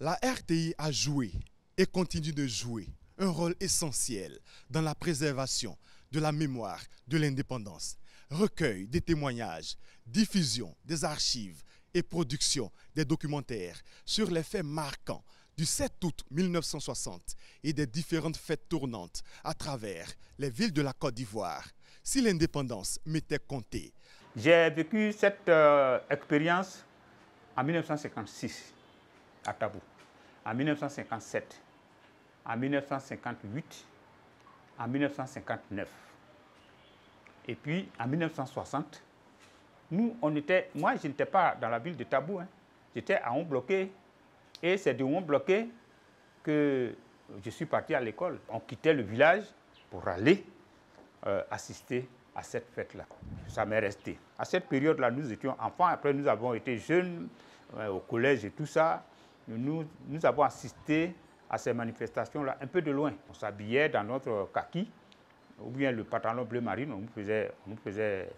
La RTI a joué et continue de jouer un rôle essentiel dans la préservation de la mémoire de l'indépendance, recueil des témoignages, diffusion des archives et production des documentaires sur les faits marquants du 7 août 1960 et des différentes fêtes tournantes à travers les villes de la Côte d'Ivoire. Si l'indépendance m'était comptée. J'ai vécu cette expérience en 1956 à Tabou, en 1957, en 1958, en 1959. Et puis en 1960, moi je n'étais pas dans la ville de Tabou, j'étais à Honbloké. Et c'est de Honbloké que je suis parti à l'école. On quittait le village pour aller assister à cette fête-là. Ça m'est resté. À cette période-là, nous étions enfants. Après, nous avons été jeunes au collège et tout ça. Nous avons assisté à ces manifestations-là un peu de loin. On s'habillait dans notre kaki, ou bien le pantalon bleu marine. On nous faisait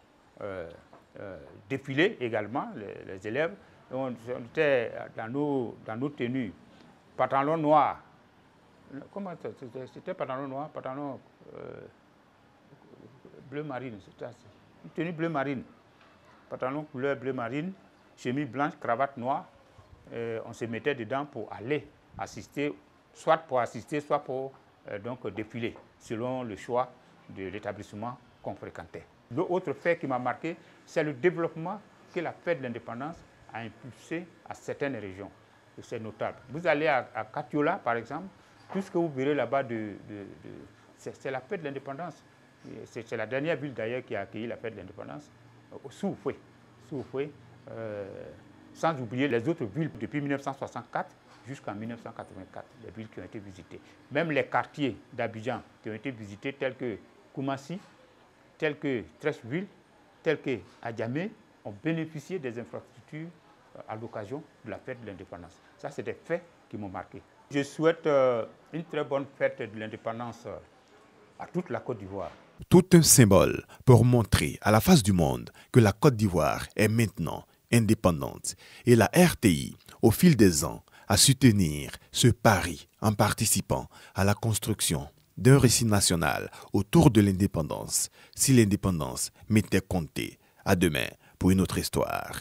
défiler également, les élèves. On était dans nos tenues. Pantalon noir. Comment c'était pantalon noir, pantalon bleu marine. Une tenue bleu marine. Pantalon couleur bleu marine, chemise blanche, cravate noire. On se mettait dedans pour aller assister, soit pour assister, soit pour donc défiler, selon le choix de l'établissement qu'on fréquentait. L'autre fait qui m'a marqué, c'est le développement que la fête de l'indépendance a impulsé à certaines régions. C'est notable. Vous allez à Katiola, par exemple, tout ce que vous verrez là-bas, c'est la fête de l'indépendance. C'est la dernière ville d'ailleurs qui a accueilli la fête de l'indépendance, Soufoué. Sans oublier les autres villes depuis 1964 jusqu'en 1984, les villes qui ont été visitées. Même les quartiers d'Abidjan qui ont été visités, tels que Koumassi, tels que Treichville, tels que Adjamé, ont bénéficié des infrastructures à l'occasion de la fête de l'indépendance. Ça, c'est des faits qui m'ont marqué. Je souhaite une très bonne fête de l'indépendance à toute la Côte d'Ivoire. Tout un symbole pour montrer à la face du monde que la Côte d'Ivoire est maintenant indépendante. Et la RTI, au fil des ans, a su tenir ce pari en participant à la construction d'un récit national autour de l'indépendance. Si l'indépendance m'était comptée, à demain pour une autre histoire.